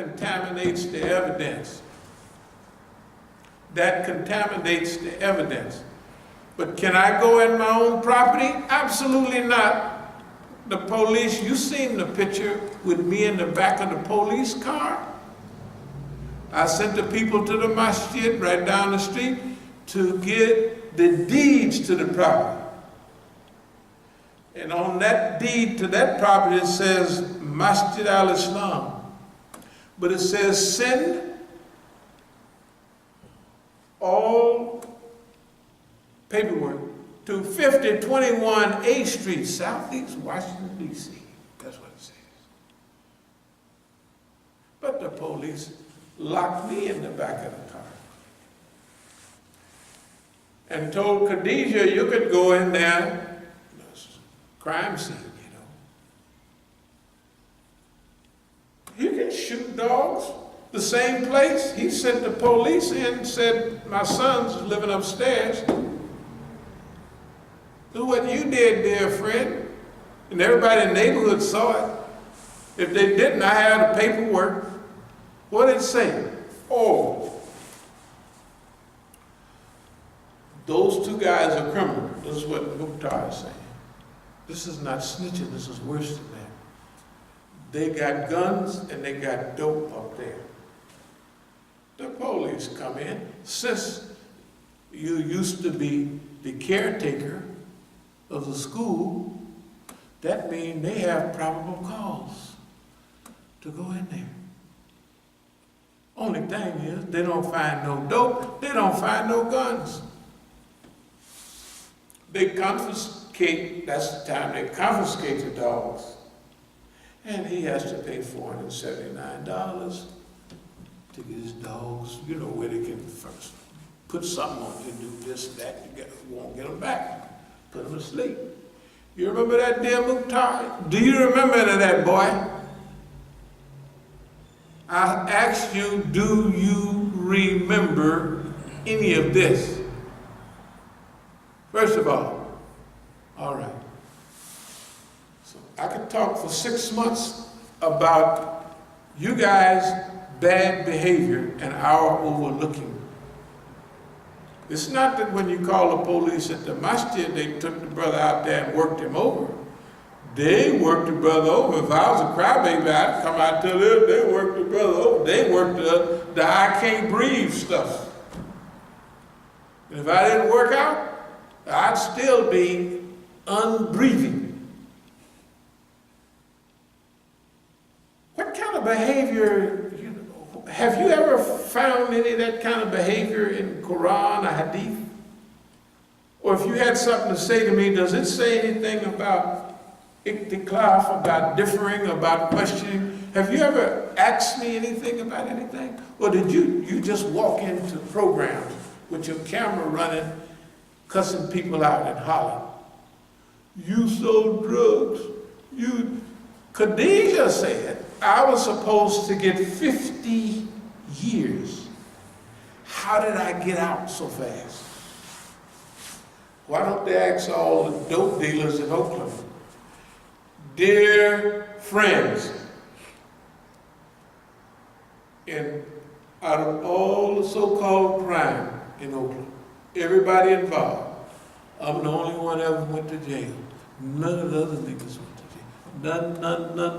contaminates the evidence. That contaminates the evidence. But can I go in my own property? Absolutely not. The police, you seen the picture with me in the back of the police car? I sent the people to the Masjid right down the street to get the deeds to the property. And on that deed to that property it says Masjid al-Islam. But it says send all paperwork to 5021 A Street, Southeast Washington, D.C. That's what it says. But the police locked me in the back of the car and told Khadijah, you could go in there, crime scene, you know. You can shoot dogs. The same place, he sent the police in and said, my son's living upstairs. Look what you did, dear friend. And everybody in the neighborhood saw it. If they didn't, I had the paperwork. What did it say? Oh, those two guys are criminals. This is what Mukhtar is saying. This is not snitching, this is worse than that. They got guns and they got dope up there. The police come in. Since you used to be the caretaker of the school, that means they have probable cause to go in there. Only thing is, they don't find no dope, they don't find no guns. They confiscate, that's the time they confiscate the dogs. And he has to pay $479 to get his dogs, you know, where they can first put something on you, do this, that, you won't get them back, put them to sleep. You remember that, dear Mukhtar? Do you remember that, boy? I asked you, do you remember any of this? First of all right. So I could talk for 6 months about you guys' bad behavior and our overlooking. It's not that when you call the police at the masjid, they took the brother out there and worked him over. They worked the brother over. If I was a crybaby, I'd come out to them, they worked the brother over. They worked the I can't breathe stuff. And if I didn't work out, I'd still be unbreathing. What kind of behavior, have you ever found any of that kind of behavior in Quran or Hadith? Or if you had something to say to me, does it say anything about iktiklaf, about differing, about questioning? Have you ever asked me anything about anything? Or did you just walk into programs with your camera running, cussing people out and hollering? You sold drugs. Khadijah said, I was supposed to get 50 years. How did I get out so fast? Why don't they ask all the dope dealers in Oakland? Dear friends, out of all the so-called crime in Oakland, everybody involved, I'm the only one ever went to jail. None of the other niggas went to jail.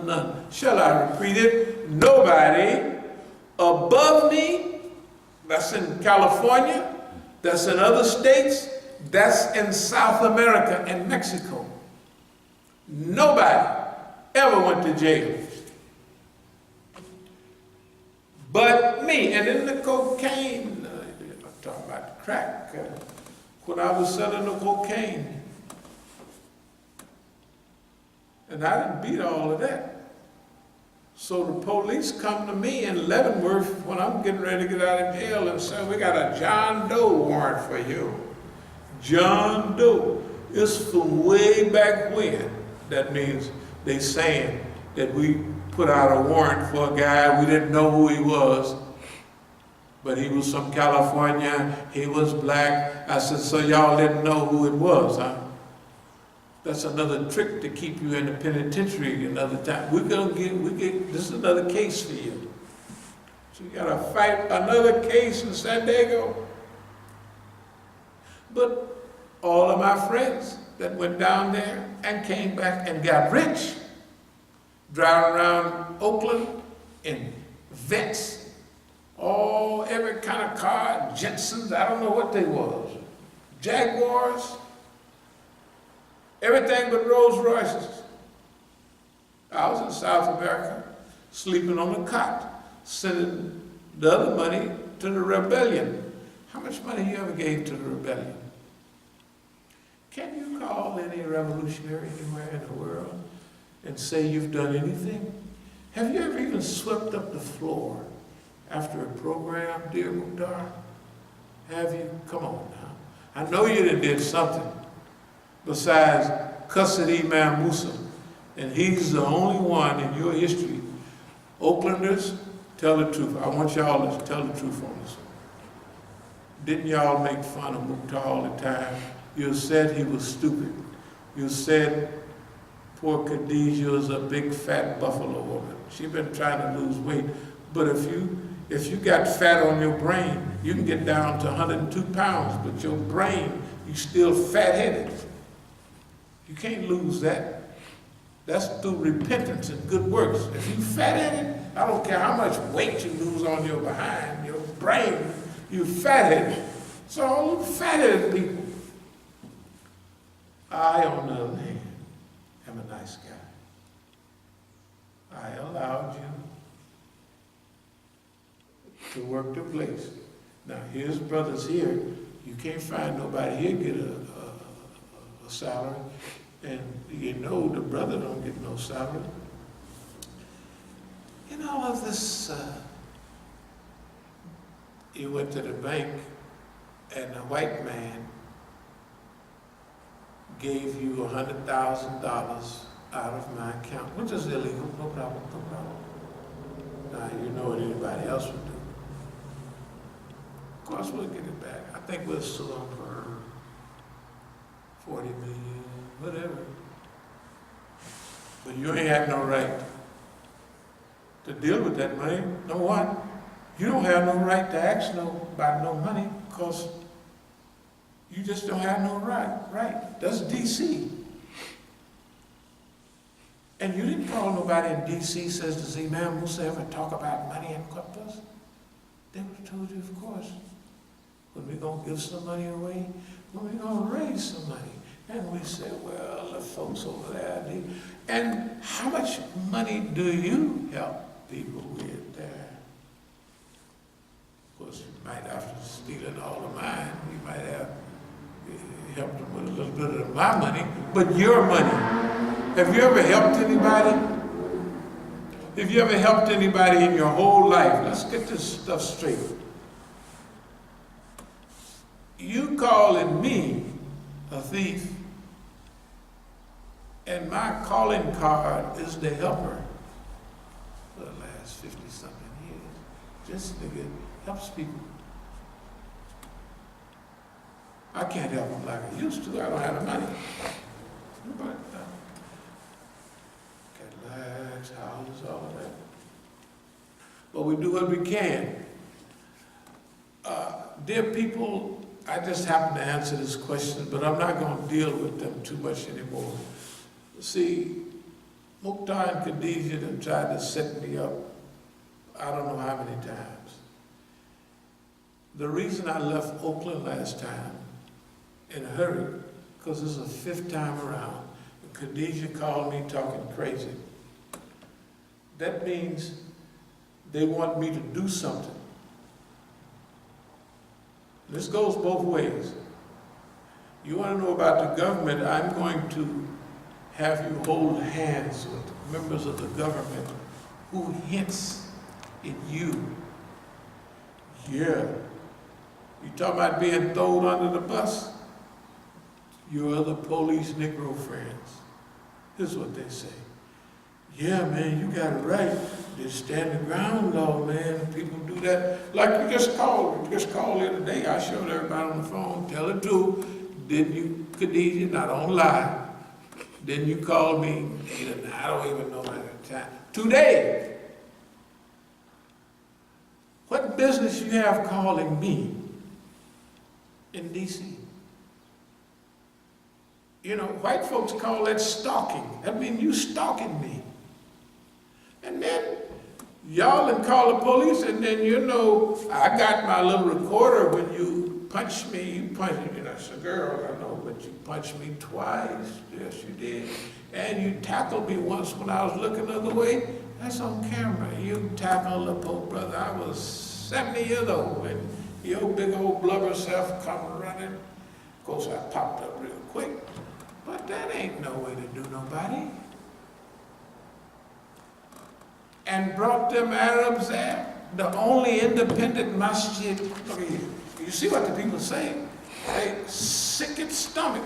None. Shall I repeat it? Nobody above me, that's in California, that's in other states, that's in South America and Mexico. Nobody ever went to jail. But me, and then the cocaine, I'm talking about the crack, when I was selling the cocaine. And I didn't beat all of that. So the police come to me in Leavenworth when I'm getting ready to get out of jail and say, we got a John Doe warrant for you. John Doe. It's from way back when. That means they saying that we put out a warrant for a guy, we didn't know who he was, but he was from California, he was black. I said, so y'all didn't know who it was, huh? That's another trick to keep you in the penitentiary another time. This is another case for you. So you gotta fight another case in San Diego. But all of my friends that went down there and came back and got rich, driving around Oakland in Vets, every kind of car, Jetsons, I don't know what they was, Jaguars, everything but Rolls Royces. I was in South America, sleeping on a cot, sending the other money to the rebellion. How much money you ever gave to the rebellion? Can you call any revolutionary anywhere in the world and say you've done anything? Have you ever even swept up the floor after a program, dear Mukhtar? Have you? Come on now. I know you did something besides cussed Imam Musa, and he's the only one in your history. Oaklanders, tell the truth. I want y'all to tell the truth on this. Didn't y'all make fun of Mukhtar all the time? You said he was stupid. You said poor Khadijah was a big fat buffalo woman. She's been trying to lose weight. But if you got fat on your brain, you can get down to 102 pounds, but your brain, you still fat-headed. You can't lose that. That's through repentance and good works. If you fat-headed, I don't care how much weight you lose on your behind, your brain, you fat-headed. So all the fat-headed people. I, on the other hand, am a nice guy. I allowed you to work the place. Now, here's brothers here. You can't find nobody here get a salary, and you know the brother don't get no salary. In all of this, you went to the bank, and a white man gave you $100,000 out of my account, which is illegal, no problem, no problem. Now, you know what anybody else would do. Of course, we'll get it back. I think we'll sue them for 40 million, whatever. But you ain't had no right to deal with that money. No one. You don't have no right to ask about no money, because you just don't have no right. That's D.C. And you didn't call nobody in D.C. says, does Imam Musa ever talk about money in Qaptas? They would have told you, of course. When we going to give some money away, when we going to raise some money. And we say, well, the folks over there need. And how much money do you help people with there? Of course, you might, after stealing all of mine, you might have helped them with a little bit of my money, but your money. Have you ever helped anybody? Have you ever helped anybody in your whole life? Let's get this stuff straight. You calling me a thief, and my calling card is the helper for the last 50-something years. Just nigga helps people. I can't help them like I used to. I don't have the money. But Cadillacs, houses, all of that. But we do what we can. Dear people, I just happen to answer this question, but I'm not going to deal with them too much anymore. See, Mukhtar and Khadijah have tried to set me up I don't know how many times. The reason I left Oakland last time in a hurry, because this is the 5th time around, and Khadijah called me talking crazy. That means they want me to do something. This goes both ways. You want to know about the government, I'm going to have you hold hands with members of the government who hints at you. Yeah. You talking about being thrown under the bus? Your other police Negro friends. Here's what they say. Yeah, man, you got it right. Just stand the ground law, man. People do that. Like you just called the other day. I showed everybody on the phone. Tell the truth. Didn't you, Khadijah? Now don't lie. Didn't you call me? I don't even know at the time. Today. What business you have calling me in D.C.? You know, white folks call that stalking. That means you stalking me. And then y'all can call the police, and then you know, I got my little recorder. When you punch me, you punch me. You know, it's a girl, I know, but you punched me twice. Yes, you did. And you tackled me once when I was looking the other way. That's on camera. You tackled the poor brother. I was 70 years old, and your big old blubber self come running. Of course, I popped up real quick. But that ain't no way to do nobody. And brought them Arabs there, the only independent masjid. Look at you. You see what the people say? They sick at stomach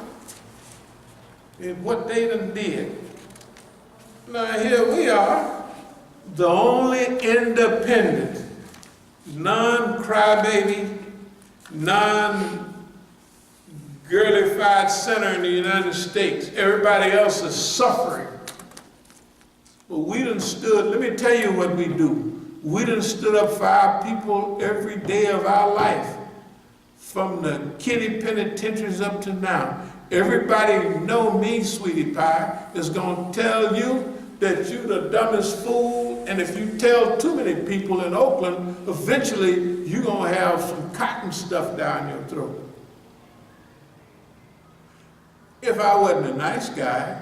in what they done did. Now here we are, the only independent, non-crybaby, non-girlified center in the United States. Everybody else is suffering. But we done stood, let me tell you what we do. We done stood up for our people every day of our life. From the kiddie penitentiaries up to now. Everybody know me, sweetie pie, is gonna tell you that you the dumbest fool, and if you tell too many people in Oakland, eventually you're gonna have some cotton stuff down your throat. If I wasn't a nice guy,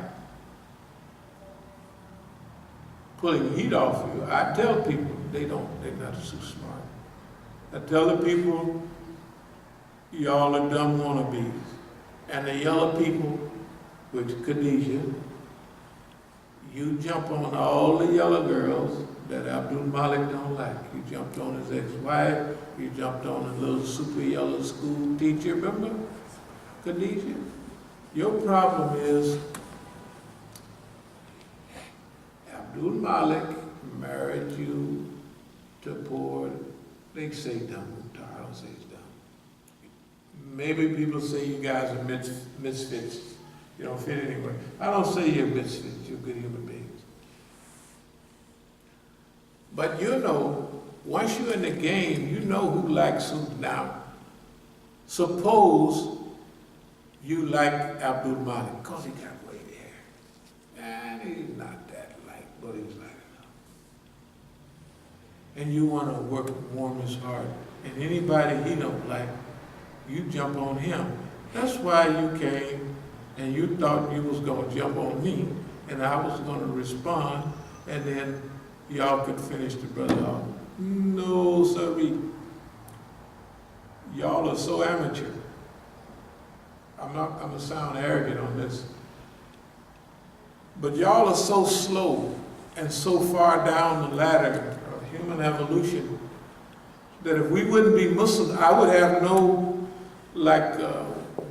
pulling heat off you, I tell people they're not so smart. I tell the people, y'all are dumb wannabes. And the yellow people, which Khadijah, you jump on all the yellow girls that Abdul Malik don't like. You jumped on his ex-wife, you jumped on a little super yellow school teacher, remember? Khadijah? Your problem is Abdul Malik married you to poor, they say dumb, I don't say it's dumb. Maybe people say you guys are misfits. You don't fit anywhere. I don't say you're misfits, you're good human beings. But you know, once you're in the game, you know who likes who. Now, suppose you like Abdul Malik, because he got wavy hair. And he's not that light, but he's light enough. And you want to work warm his heart. And anybody he don't like, you jump on him. That's why you came and you thought you was going to jump on me and I was going to respond and then y'all could finish the brother off. No, sorry. Y'all are so amateur. I'm going to sound arrogant on this. But y'all are so slow and so far down the ladder of human evolution that if we wouldn't be Muslims, I would have no, like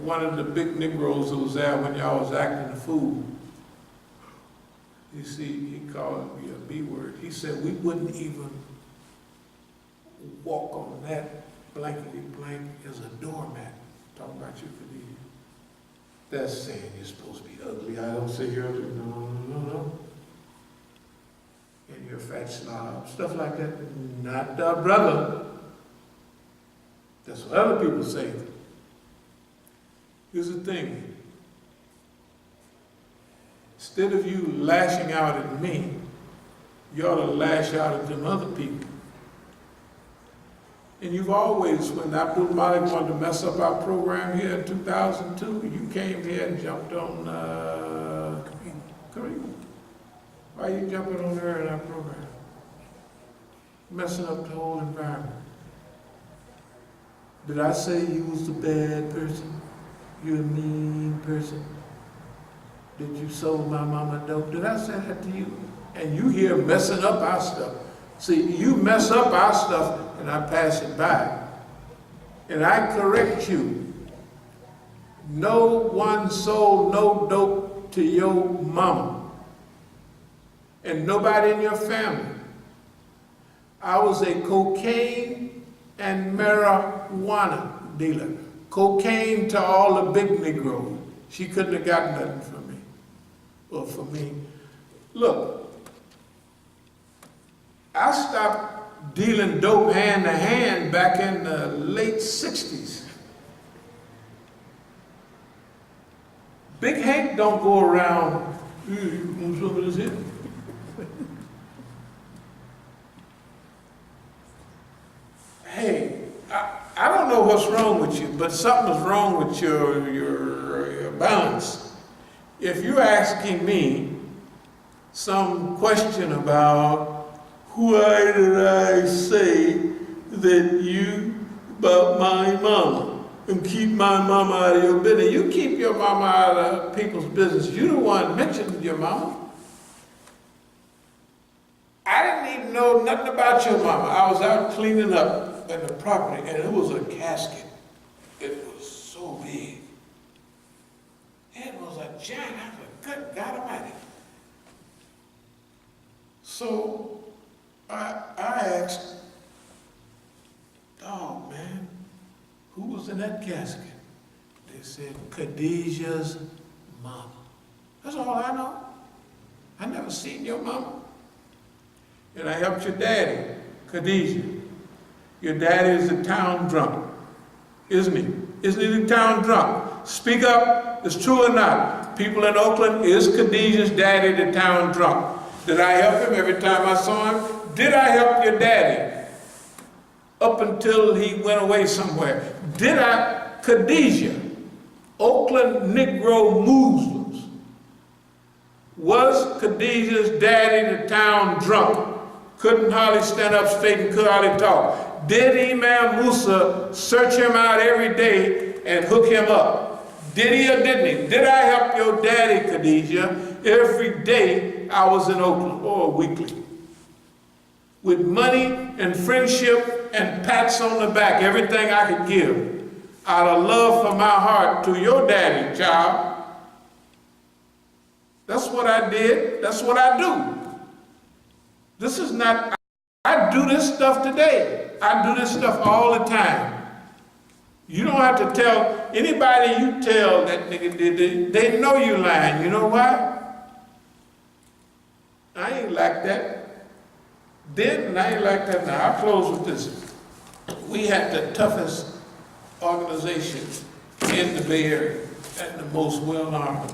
one of the big Negroes who was there when y'all was acting the fool. You see, he called me a B word. He said we wouldn't even walk on that blankety blank as a doormat. Talking about you, Khadijah. That's saying you're supposed to be ugly. I don't say you're ugly. No. And you're a fat slob. Stuff like that. Not the brother. That's what other people say. Here's the thing. Instead of you lashing out at me, you ought to lash out at them other people. And you've always, when Abdul Malik wanted to mess up our program here in 2002, you came here and jumped on Kareem. Why are you jumping on her in our program? Messing up the whole environment. Did I say you was the bad person? You're a mean person? Did you sold my mama dope? Did I say that to you? And you here messing up our stuff. See, you mess up our stuff and I pass it by. And I correct you. No one sold no dope to your mama. And nobody in your family. I was a cocaine and marijuana dealer. Cocaine to all the big Negroes. She couldn't have gotten nothing from me. Or for me. Look, I stopped dealing dope hand to hand back in the late 60s. Big Hank don't go around, hey, you want some of this here? Hey, I don't know what's wrong with you, but something's wrong with your balance. If you're asking me some question about why did I say that you about my mama and keep my mama out of your business, you keep your mama out of people's business. You the one mentioned your mama. I didn't even know nothing about your mama. I was out cleaning up in the property, and it was a casket. It was so big. It was a giant. I was like, good God Almighty. So I asked, dog, man, who was in that casket? They said, Khadijah's mama. That's all I know. I never seen your mama. And I helped your daddy, Khadijah. Your daddy is the town drunk, isn't he? Isn't he the town drunk? Speak up, it's true or not. People in Oakland, is Khadijah's daddy the town drunk? Did I help him every time I saw him? Did I help your daddy up until he went away somewhere? Did I, Khadijah, Oakland Negro Muslims, was Khadijah's daddy the town drunk? Couldn't hardly stand up straight and could hardly talk. Did Imam Musa search him out every day and hook him up? Did he or didn't he? Did I help your daddy, Khadijah, every day I was in Oakland, or weekly? With money and friendship and pats on the back, everything I could give, out of love from my heart to your daddy, child. That's what I did. That's what I do. This is not, I do this stuff today. I do this stuff all the time. You don't have to tell anybody you tell that nigga did, they know you lying. You know why? I ain't like that then, and I ain't like that now. I'll close with this. We had the toughest organization in the Bay Area and the most well-armed.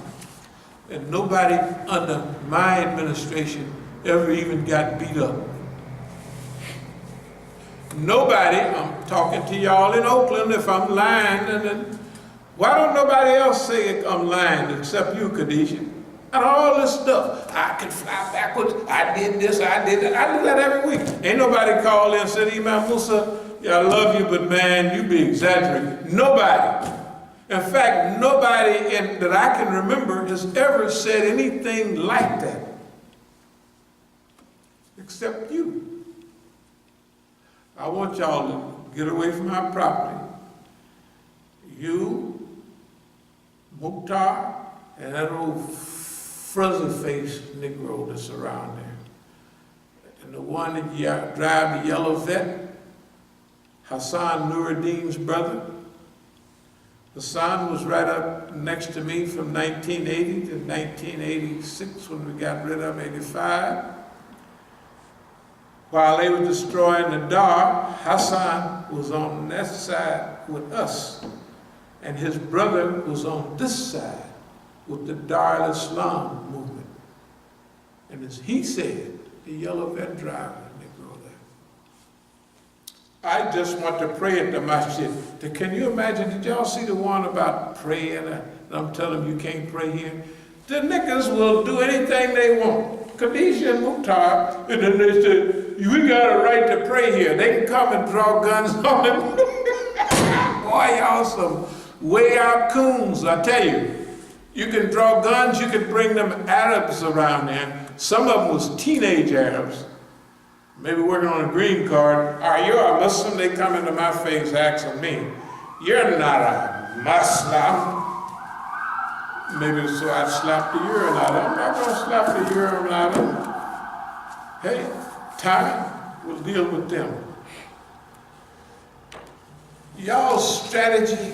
And nobody under my administration ever even got beat up. Nobody, I'm talking to y'all in Oakland, if I'm lying, then why don't nobody else say I'm lying except you, Khadijah? And all this stuff. I can fly backwards, I did this, I did that. I do that every week. Ain't nobody called in and said, Imam Musa, yeah, I love you, but man, you be exaggerating. Nobody. In fact, nobody that I can remember has ever said anything like that. Except you. I want y'all to get away from my property. You, Mukhtar, and that old fuzzy-faced Negro that's around there. And the one that drive the yellow vet, Hassan Nuruddin's brother. Hassan was right up next to me from 1980 to 1986 when we got rid of 85. While they were destroying the Dar, Hassan was on that side with us. And his brother was on this side with the Dar al-Islam movement. And as he said, the yellow vet driver, Negro there. I just want to pray at the Masjid. Can you imagine, did y'all see the one about praying? And I'm telling them you can't pray here. The niggas will do anything they want. Khadijah and Mukhtar, and then they said, we got a right to pray here. They can come and draw guns on it. Boy, y'all some way out coons, I tell you. You can draw guns, you can bring them Arabs around there. Some of them was teenage Arabs, maybe working on a green card. Are you a Muslim? They come into my face asking me, you're not a Muslim. Maybe so I'd slap the urine out of them. I'm not going to slap the urine out of them. Hey, time will deal with them. Y'all's strategy,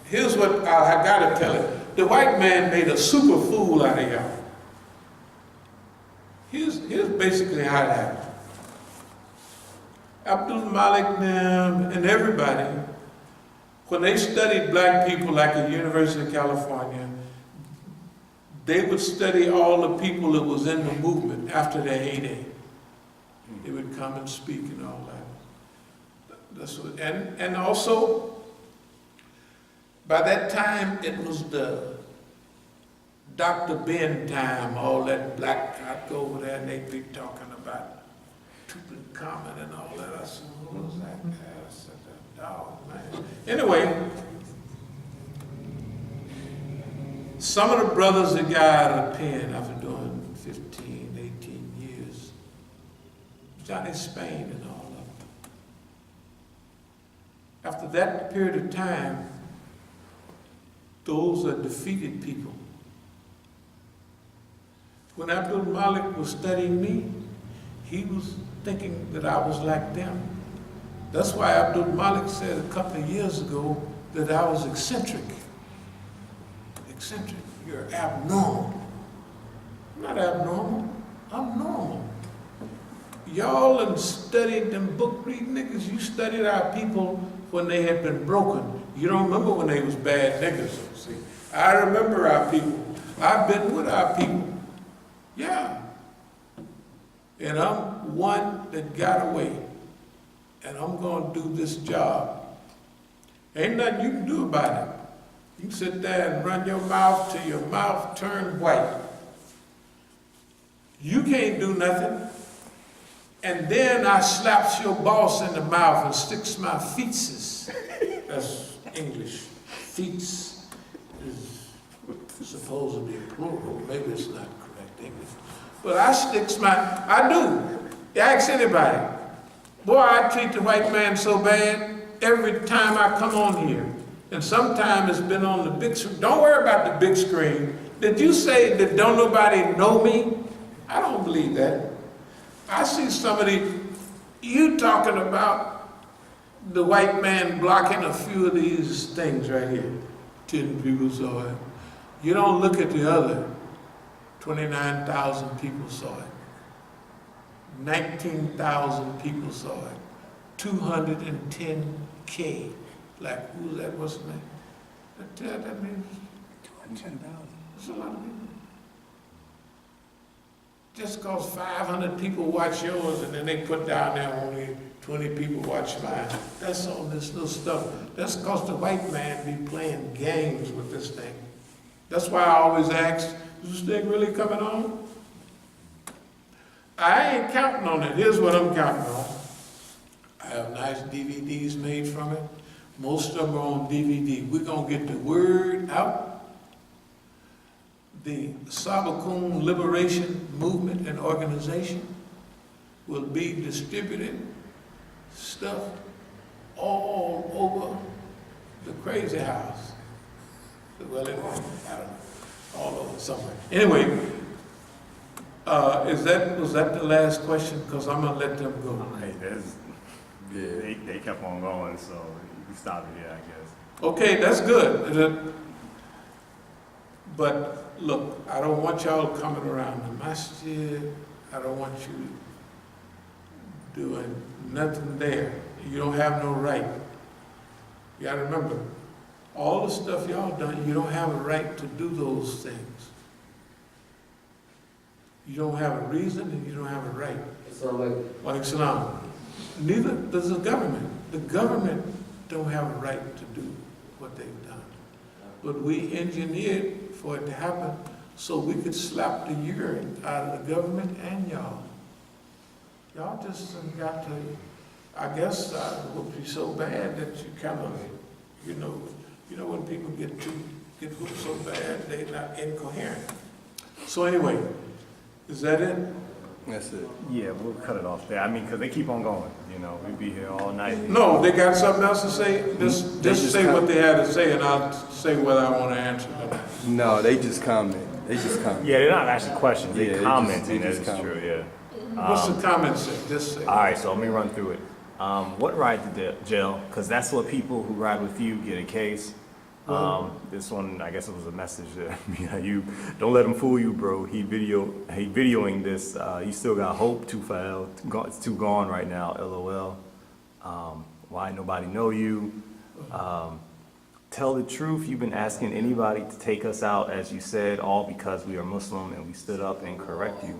here's what I got to tell it. The white man made a super fool out of y'all. Here's basically how it happened. Abdul Malik and everybody, when they studied black people like at University of California, they would study all the people that was in the movement after their heyday. They would come and speak and all that. That's what, and also, by that time, it was the Dr. Ben time, all that black, I'd go over there and they'd be talking about Tutankhamun and all that. I said, what was that? I said, oh, man. Anyway, some of the brothers that got out of the pen after doing 15, 18 years, Johnny Spain and all of them. After that period of time, those are defeated people. When Abdul Malik was studying me, he was thinking that I was like them. That's why Abdul Malik said a couple of years ago that I was eccentric. Eccentric, you're abnormal. I'm not abnormal, I'm normal. Y'all done studied them book reading niggas. You studied our people when they had been broken. You don't remember when they was bad niggas, see. I remember our people. I've been with our people. Yeah. And I'm one that got away. And I'm gonna do this job. Ain't nothing you can do about it. You can sit there and run your mouth till your mouth turns white. You can't do nothing. And then I slaps your boss in the mouth and sticks my feetses. That's English. Feets is supposedly plural. Maybe it's not correct English. But I do. Ask anybody. Boy, I treat the white man so bad every time I come on here. And sometimes it's been on the big screen. Don't worry about the big screen. Did you say that don't nobody know me? I don't believe that. I see somebody, you talking about the white man blocking a few of these things right here. 10 people saw it. You don't look at the other. 29,000 people saw it. 19,000 people saw it. 210K. Like, who's that? What's the name? That means 210,000. That's a lot of people. Just because 500 people watch yours and then they put down there only 20 people watch mine. That's all this little stuff. That's because the white man be playing games with this thing. That's why I always ask, is this thing really coming on? I ain't counting on it. Here's what I'm counting on. I have nice DVDs made from it. Most of them are on DVD. We're going to get the word out. The As-Sabiqun Liberation Movement and Organization will be distributing stuff all over the crazy house. Well, I don't know, all over somewhere. Anyway, was that the last question? Because I'm going to let them go. Hey, they kept on going, so you can stop it here, I guess. Okay, that's good. But look, I don't want y'all coming around the Masjid. I don't want you doing nothing there. You don't have no right. You gotta remember, all the stuff y'all done, you don't have a right to do those things. You don't have a reason and you don't have a right. Walaikum salam. Neither does the government. The government don't have a right to do what they've done. But we engineered for it to happen so we could slap the urine out of the government and y'all. Y'all just got to, I guess it would be so bad that you kind of, you know when people get hooked so bad, they're not incoherent. So anyway, is that it? That's it. Yeah, we'll cut it off there. I mean, because they keep on going. We'd be here all night. No, they got something else to say? Just say what they had to say and I'll say whether I want to answer them. No, they just comment. Yeah, they're not asking questions. They comment. That's true, yeah. What's the comment say? Just say. All right, so let me run through it. What ride to jail? Because that's what people who ride with you get a case. This one, I guess it was a message that you don't let him fool you, bro. He videoing this. You still got hope. Too far. It's too gone right now. LOL. Why nobody know you? Tell the truth. You've been asking anybody to take us out, as you said, all because we are Muslim and we stood up and correct you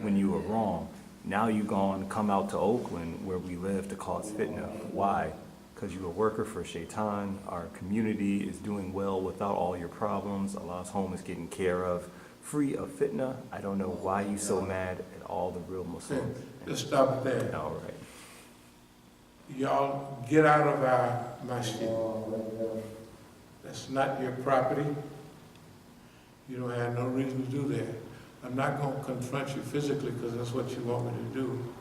when you were wrong. Now you gone come out to Oakland where we live to cause fitna. Why? Because you're a worker for Shaitan. Our community is doing well without all your problems. Allah's home is getting care of, free of fitna. I don't know why you so mad at all the real Muslims. Just stop there. All right. Y'all get out of our masjid. That's not your property. You don't have no reason to do that. I'm not going to confront you physically because that's what you want me to do.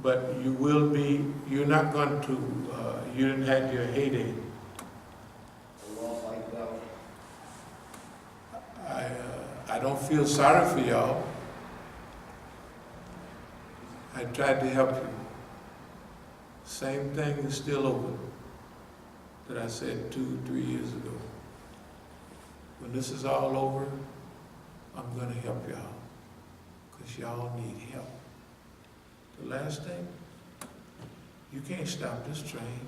But you will be, you're not going to, you didn't have your heyday. I don't feel sorry for y'all. I tried to help you. Same thing is still open that I said 2-3 years ago. When this is all over, I'm going to help y'all because y'all need help. The last thing, you can't stop this train.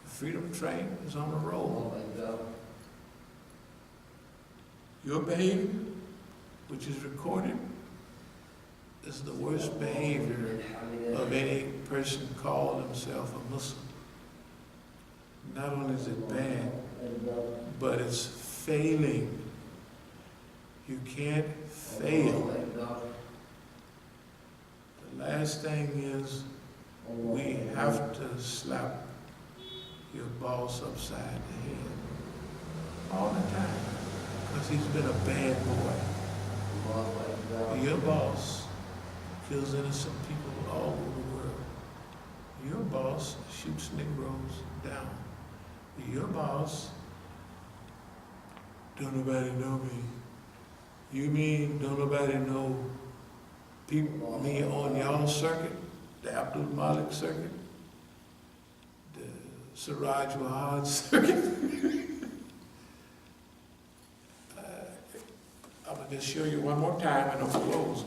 The freedom train is on the roll. Your behavior, which is recorded, is the worst behavior of any person called himself a Muslim. Not only is it bad, but it's failing. You can't fail. The last thing is we have to slap your boss upside the head all the time because he's been a bad boy. Your boss kills innocent people all over the world. Your boss shoots Negroes down. Your boss, don't nobody know me. You mean don't nobody know people, me on y'all circuit, the Abdul-Malik circuit, the Siraj Wahad circuit? I'm going to just show you one more time and I'll close.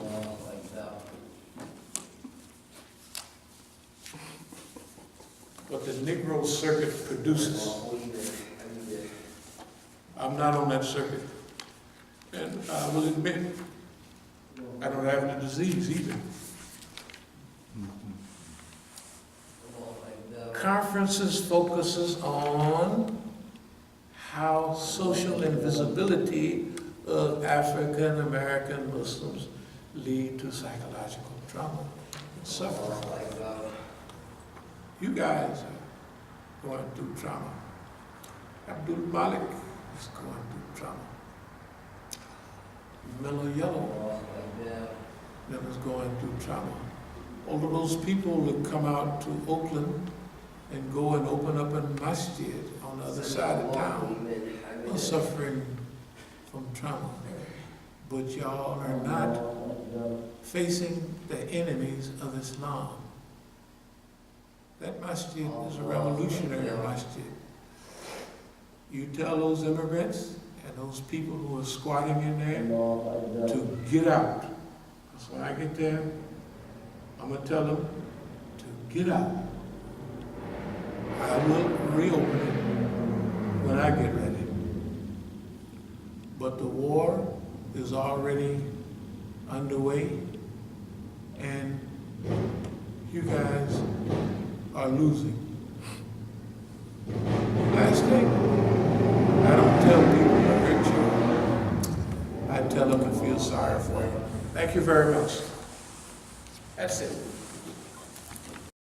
What the Negro circuit produces. I'm not on that circuit. And I will admit, I don't have the disease either. Conferences focuses on how social invisibility of African American Muslims lead to psychological trauma and suffering. You guys are going through trauma. Abdul Malik is going through trauma. Mellow Yellow that is going through trauma. All of those people that come out to Oakland and go and open up a masjid on the other side of town are suffering from trauma. But y'all are not facing the enemies of Islam. That masjid is a revolutionary masjid. You tell those immigrants and those people who are squatting in there to get out. Because when I get there, I'm going to tell them to get out. I will reopen it when I get ready. But the war is already underway, and you guys are losing. Last thing, I don't tell people to hurt you. I tell them to feel sorry for you. Thank you very much. That's it.